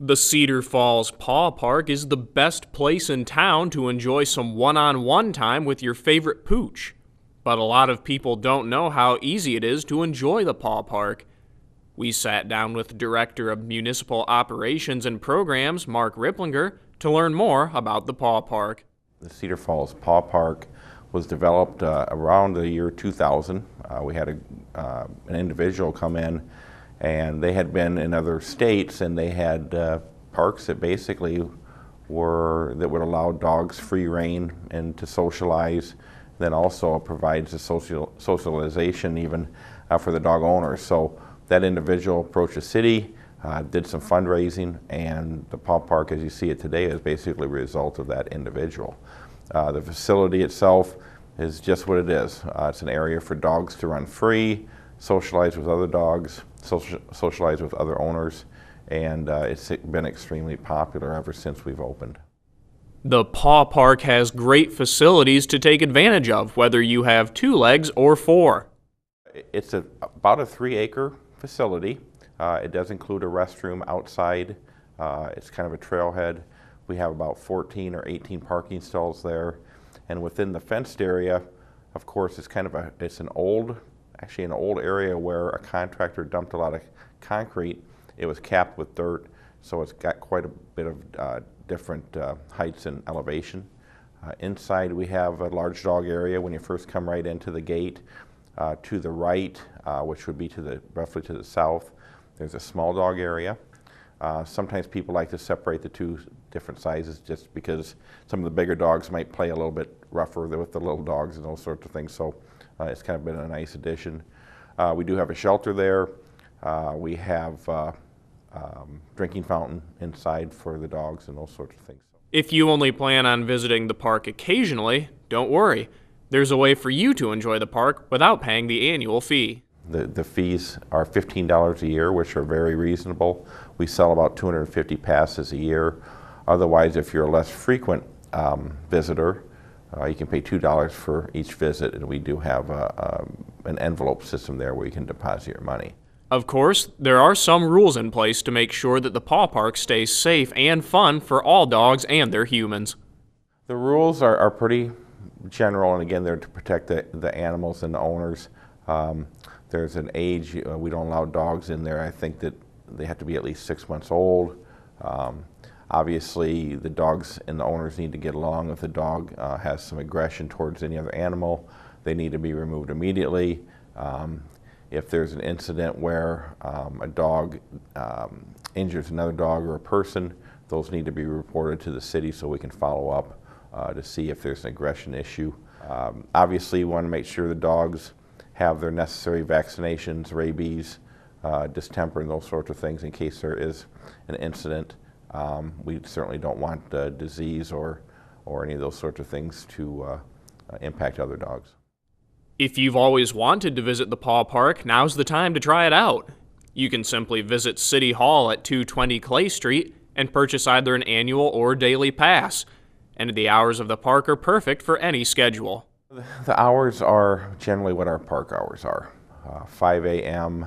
The Cedar Falls Paw Park is the best place in town to enjoy some one-on-one time with your favorite pooch. But a lot of people don't know how easy it is to enjoy the Paw Park. We sat down with Director of Municipal Operations and Programs, Mark Ripplinger, to learn more about the Paw Park. The Cedar Falls Paw Park was developed around the year 2000. We had an individual come in, and they had been in other states, and they had parks that basically that would allow dogs free rein and to socialize. Then also provides a socialization even for the dog owners. So that individual approached the city, did some fundraising, and the Paw Park, as you see it today, is basically a result of that individual. The facility itself is just what it is. It's an area for dogs to run free, socialize with other dogs, socialize with other owners, and it's been extremely popular ever since we've opened. The Paw Park has great facilities to take advantage of, whether you have 2 legs or 4. It's about a 3-acre facility. It does include a restroom outside. It's kind of a trailhead. We have about 14 or 18 parking stalls there. And within the fenced area, of course, it's an old area where a contractor dumped a lot of concrete. It was capped with dirt, so it's got quite a bit of different heights and elevation. Inside we have a large dog area when you first come right into the gate. To the right, which would be roughly to the south, there's a small dog area. Sometimes people like to separate the 2 different sizes just because some of the bigger dogs might play a little bit rougher with the little dogs and those sorts of things. So it's kind of been a nice addition. We do have a shelter there. We have drinking fountain inside for the dogs and those sorts of things. If you only plan on visiting the park occasionally, don't worry. There's a way for you to enjoy the park without paying the annual fee. The fees are $15 a year, which are very reasonable. We sell about 250 passes a year. Otherwise, if you're a less frequent visitor, you can pay $2 for each visit, and we do have an envelope system there where you can deposit your money. Of course, there are some rules in place to make sure that the Paw Park stays safe and fun for all dogs and their humans. The rules are pretty general, and again, they're to protect the animals and the owners. There's an age, we don't allow dogs in there. I think that they have to be at least 6 months old. Obviously, the dogs and the owners need to get along. If the dog has some aggression towards any other animal, they need to be removed immediately. If there's an incident where a dog injures another dog or a person, those need to be reported to the city so we can follow up to see if there's an aggression issue. Obviously, we want to make sure the dogs have their necessary vaccinations, rabies, distemper, and those sorts of things in case there is an incident. We certainly don't want disease or any of those sorts of things to impact other dogs. If you've always wanted to visit the Paw Park, now's the time to try it out. You can simply visit City Hall at 220 Clay Street and purchase either an annual or daily pass. And the hours of the park are perfect for any schedule. The hours are generally what our park hours are. 5 a.m.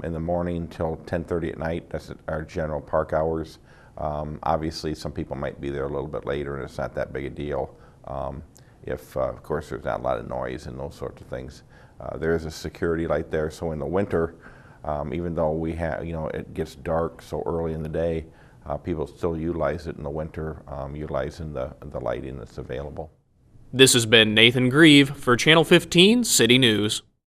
In the morning till 10:30 at night. That's our general park hours. Obviously, some people might be there a little bit later, and it's not that big a deal. If, of course, there's not a lot of noise and those sorts of things. There is a security light there, so in the winter, even though we have, it gets dark so early in the day, people still utilize it in the winter, utilizing the lighting that's available. This has been Nathan Grieve for Channel 15 City News.